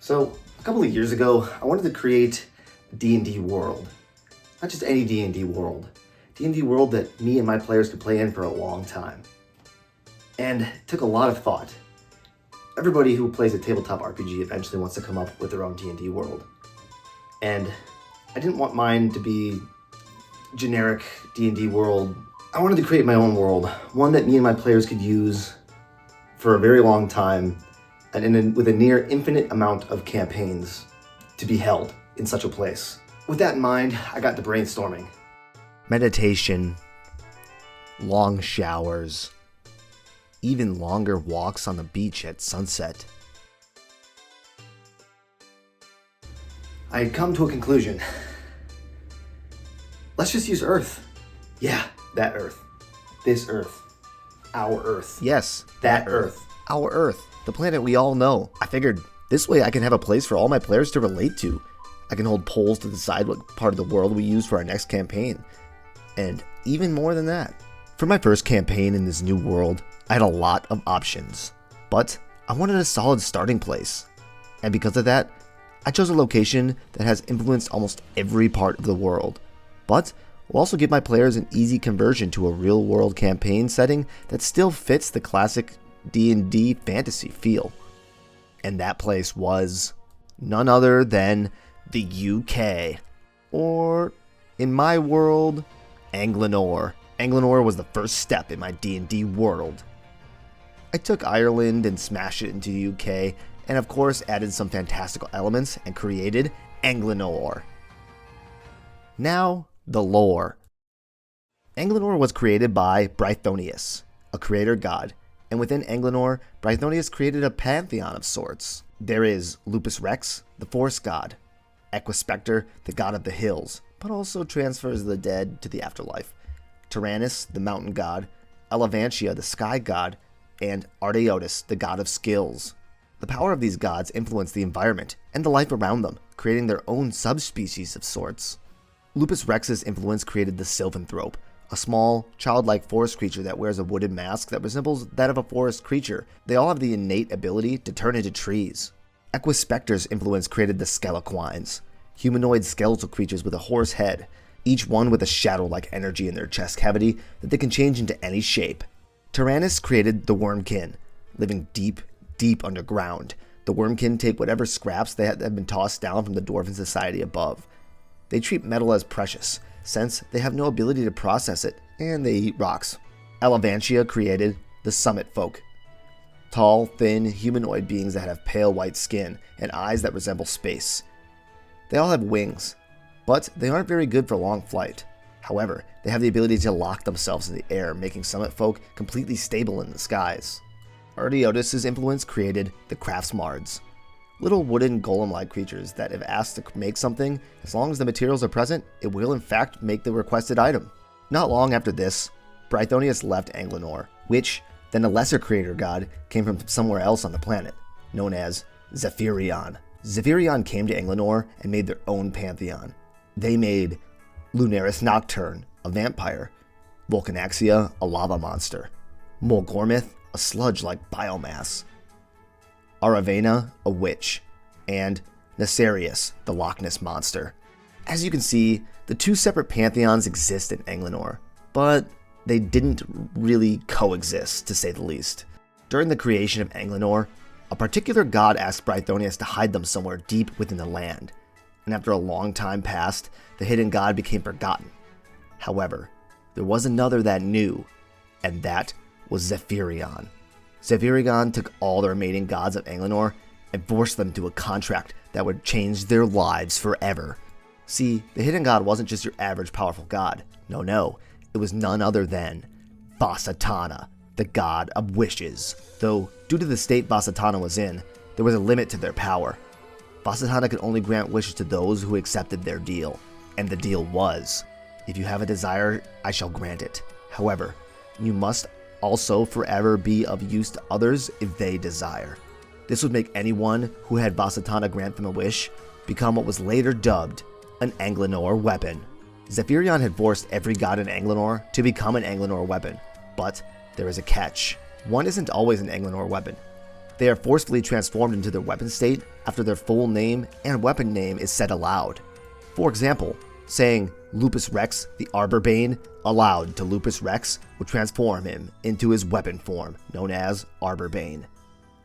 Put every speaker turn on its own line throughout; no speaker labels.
So, a couple of years ago, I wanted to create a D&D world. Not just any D&D world. D&D world that me and my players could play in for a long time. And it took a lot of thought. Everybody who plays a tabletop RPG eventually wants to come up with their own D&D world. And I didn't want mine to be generic D&D world. I wanted to create my own world, one that me and my players could use for a very long time, and with a near infinite amount of campaigns to be held in such a place. With that in mind, I got to brainstorming.
Meditation, long showers, even longer walks on the beach at sunset.
I had come to a conclusion. Let's just use Earth. Yeah, that Earth. This Earth. Our Earth.
Yes,
That Earth.
our Earth, the planet we all know. I figured this way I can have a place for all my players to relate to. I can hold polls to decide what part of the world we use for our next campaign. And even more than that. For my first campaign in this new world, I had a lot of options, but I wanted a solid starting place. And because of that, I chose a location that has influenced almost every part of the world, but will also give my players an easy conversion to a real-world campaign setting that still fits the classic D&D fantasy feel. And that place was none other than the UK. Or, in my world, Angllanor. Angllanor was the first step in my D&D world. I took Ireland and smashed it into the UK, and of course added some fantastical elements and created Angllanor. Now, the lore. Angllanor was created by Brythonius, a creator god, and within Angllanor, Brythonius created a pantheon of sorts. There is Lupus Rex, the forest god, Equispector, the god of the hills, but also transfers the dead to the afterlife, Tyrannus, the mountain god, Elevantia, the sky god, and Ardeotis, the god of skills. The power of these gods influence the environment and the life around them, creating their own subspecies of sorts. Lupus Rex's influence created the Sylvanthrope, a small, childlike forest creature that wears a wooden mask that resembles that of a forest creature. They all have the innate ability to turn into trees. Equispector's influence created the Skelequines, humanoid skeletal creatures with a horse head, each one with a shadow-like energy in their chest cavity that they can change into any shape. Tyrannus created the Wormkin, living deep underground. The Wormkin take whatever scraps that have been tossed down from the dwarven society above. They treat metal as precious, since they have no ability to process it, and they eat rocks. Elevantia created the Summit Folk, tall, thin, humanoid beings that have pale white skin and eyes that resemble space. They all have wings, but they aren't very good for long flight. However, they have the ability to lock themselves in the air, making Summit Folk completely stable in the skies. Ardeotis' influence created the Craftsmards, little wooden golem-like creatures that if asked to make something, as long as the materials are present, it will in fact make the requested item. Not long after this, Brythonius left Angllanor, which, then a lesser creator god, came from somewhere else on the planet, known as Zephyrion. Zephyrion came to Angllanor and made their own pantheon. They made Lunaris Nocturne, a vampire, Volcanaxia, a lava monster, Mulgormith, a sludge-like biomass, Aravena, a witch, and Necerius, the Loch Ness monster. As you can see, the two separate pantheons exist in Angllanor, but they didn't really coexist, to say the least. During the creation of Angllanor, a particular god asked Brythonius to hide them somewhere deep within the land, and after a long time passed, the hidden god became forgotten. However, there was another that knew, and that was Zephyrion. Zephyrion took all the remaining gods of Angllanor and forced them to a contract that would change their lives forever. See, the hidden god wasn't just your average powerful god. No, it was none other than Vasatana, the god of wishes. Though, due to the state Vasatana was in, there was a limit to their power. Vasatana could only grant wishes to those who accepted their deal, and the deal was, if you have a desire, I shall grant it. However, you must also forever be of use to others if they desire. This would make anyone who had Vasatana grant them a wish become what was later dubbed an Angllanor weapon. Zephyrion had forced every god in Angllanor to become an Angllanor weapon, but there is a catch. One isn't always an Angllanor weapon. They are forcefully transformed into their weapon state after their full name and weapon name is said aloud. For example, saying Lupus Rex the Arborbane aloud to Lupus Rex would transform him into his weapon form, known as Arborbane.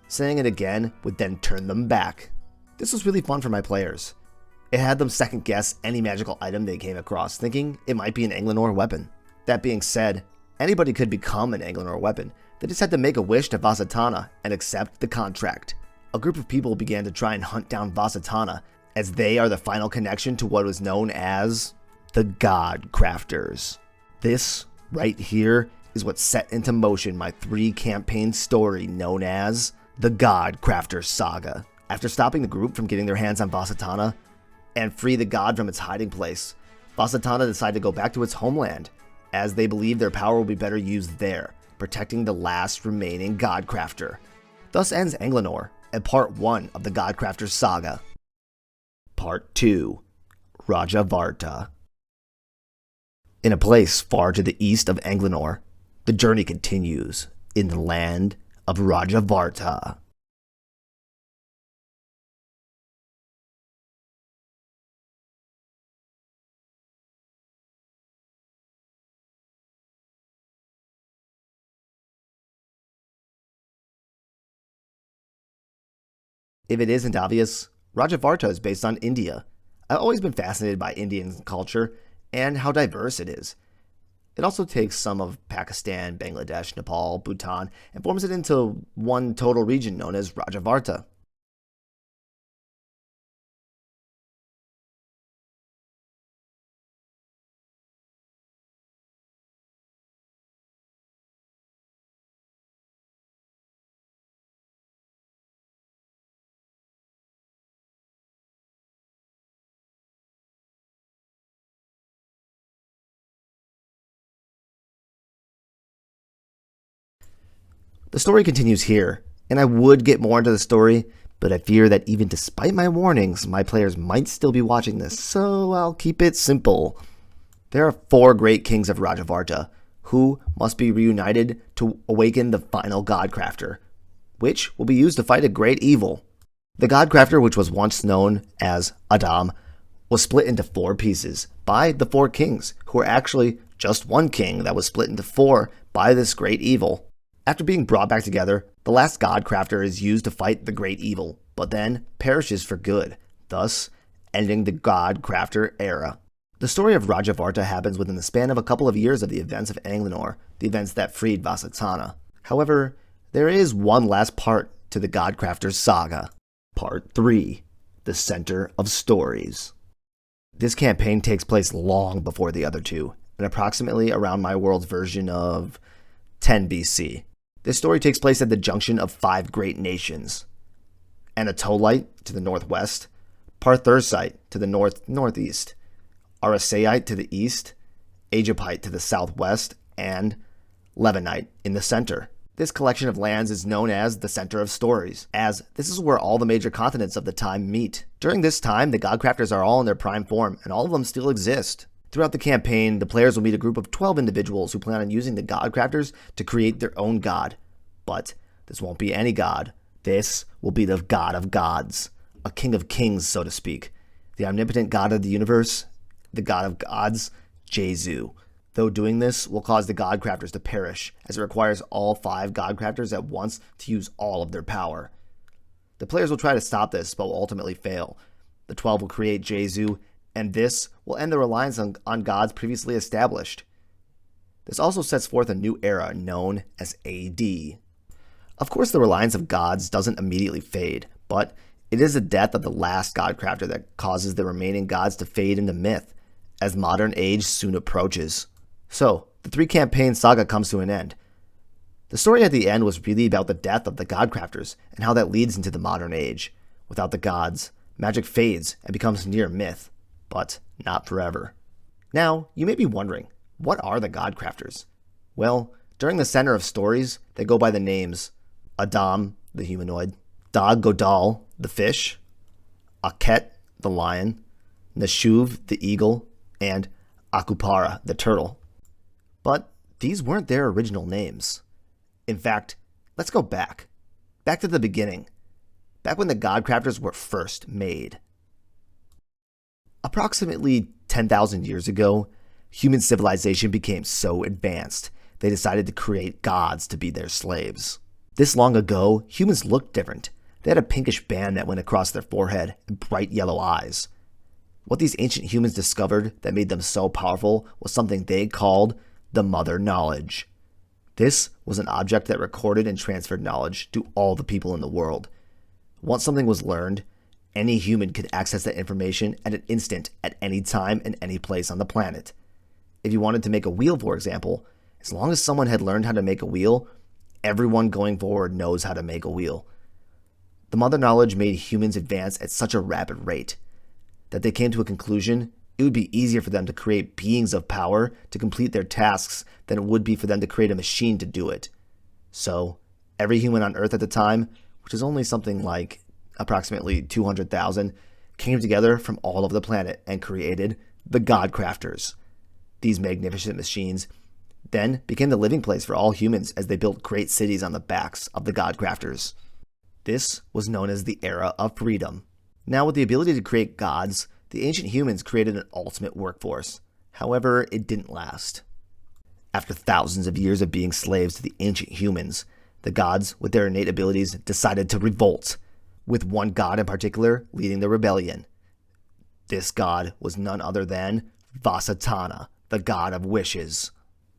Saying it again would then turn them back. This was really fun for my players. It had them second guess any magical item they came across, thinking it might be an Angllanor weapon. That being said, anybody could become an Angllanor weapon. They just had to make a wish to Vasatana and accept the contract. A group of people began to try and hunt down Vasatana, as they are the final connection to what was known as the God Crafters. This, right here, is what set into motion my 3-campaign story known as the God Crafter Saga. After stopping the group from getting their hands on Vasatana and free the god from its hiding place, Vasatana decided to go back to its homeland, as they believe their power will be better used there, protecting the last remaining God Crafter. Thus ends Angllanor and Part 1 of the God Crafter Saga. Part 2, Raja Varta. In a place far to the east of Angllanor, the journey continues in the land of Raja Varta. If it isn't obvious, Raja Varta is based on India. I've always been fascinated by Indian culture and how diverse it is. It also takes some of Pakistan, Bangladesh, Nepal, Bhutan, and forms it into one total region known as Raja Varta. The story continues here, and I would get more into the story, but I fear that even despite my warnings, my players might still be watching this, so I'll keep it simple. There are 4 great kings of Rajavarta, who must be reunited to awaken the final Godcrafter, which will be used to fight a great evil. The Godcrafter, which was once known as Adam, was split into 4 pieces by the 4 kings, who were actually just one king that was split into 4 by this great evil. After being brought back together, the last Godcrafter is used to fight the great evil, but then perishes for good, thus ending the Godcrafter era. The story of Rajavarta happens within the span of a couple of years of the events of Angllanor, the events that freed Vasatana. However, there is one last part to the Godcrafter's saga. Part 3, the Center of Stories. This campaign takes place long before the other 2, and approximately around my world's version of 10 BC. This story takes place at the junction of 5 great nations: Anatolite to the northwest, Parthursite to the northeast, Arasaite to the east, Aegyptite to the southwest, and Levanite in the center. This collection of lands is known as the Center of Stories, as this is where all the major continents of the time meet. During this time, the Godcrafters are all in their prime form, and all of them still exist. Throughout the campaign, the players will meet a group of 12 individuals who plan on using the Godcrafters to create their own god. But this won't be any god. This will be the God of Gods, a king of kings, so to speak. The omnipotent God of the universe, the God of Gods, Jesu. Though doing this will cause the Godcrafters to perish, as it requires all 5 Godcrafters at once to use all of their power. The players will try to stop this, but will ultimately fail. The 12 will create Jesu, and this will end the reliance on gods previously established. This also sets forth a new era known as AD. Of course, the reliance of gods doesn't immediately fade, but it is the death of the last Godcrafter that causes the remaining gods to fade into myth, as modern age soon approaches. So, the 3-campaign saga comes to an end. The story at the end was really about the death of the Godcrafters and how that leads into the modern age. Without the gods, magic fades and becomes near myth. But not forever. Now, you may be wondering, what are the Godcrafters? Well, during the Center of Stories, they go by the names Adam, the humanoid, Dag Godal, the fish, Aket, the lion, Neshuv, the eagle, and Akupara, the turtle. But these weren't their original names. In fact, let's go back Back to the beginning, back when the Godcrafters were first made. Approximately 10,000 years ago, human civilization became so advanced, they decided to create gods to be their slaves. This long ago, humans looked different. They had a pinkish band that went across their forehead and bright yellow eyes. What these ancient humans discovered that made them so powerful was something they called the Mother Knowledge. This was an object that recorded and transferred knowledge to all the people in the world. Once something was learned, any human could access that information at an instant at any time and any place on the planet. If you wanted to make a wheel, for example, as long as someone had learned how to make a wheel, everyone going forward knows how to make a wheel. The Mother Knowledge made humans advance at such a rapid rate that they came to a conclusion it would be easier for them to create beings of power to complete their tasks than it would be for them to create a machine to do it. So, every human on Earth at the time, which is only something like approximately 200,000, came together from all over the planet and created the Godcrafters. These magnificent machines then became the living place for all humans as they built great cities on the backs of the Godcrafters. This was known as the Era of Freedom. Now, with the ability to create gods, the ancient humans created an ultimate workforce. However, it didn't last. After thousands of years of being slaves to the ancient humans, the gods, with their innate abilities, decided to revolt, with one god in particular leading the rebellion. This god was none other than Vasatana, the god of wishes.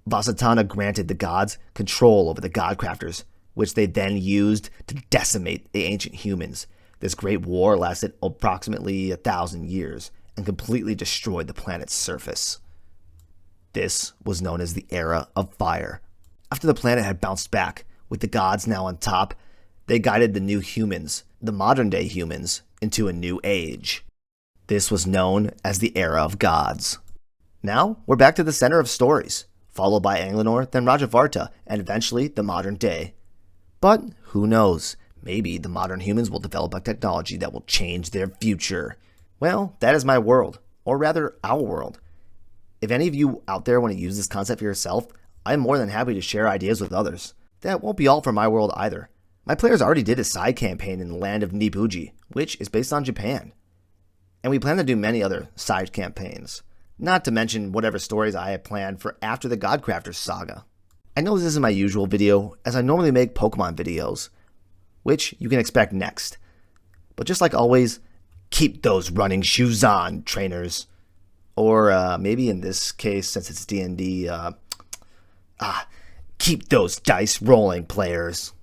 Vasatana granted the gods control over the Godcrafters, which they then used to decimate the ancient humans. This great war lasted approximately 1,000 years and completely destroyed the planet's surface. This was known as the Era of Fire. After the planet had bounced back, with the gods now on top, they guided the new humans, the modern-day humans, into a new age. This was known as the Era of Gods. Now, we're back to the center of stories, followed by Angllanor, then Varta, and eventually the modern day. But who knows? Maybe the modern humans will develop a technology that will change their future. Well, that is my world, or rather our world. If any of you out there want to use this concept for yourself, I'm more than happy to share ideas with others. That won't be all for my world either. My players already did a side campaign in the land of Nibuji, which is based on Japan. And we plan to do many other side campaigns, not to mention whatever stories I have planned for after the Godcrafters saga. I know this isn't my usual video, as I normally make Pokemon videos, which you can expect next. But just like always, keep those running shoes on, trainers. Or maybe in this case, since it's D&D, keep those dice rolling, players.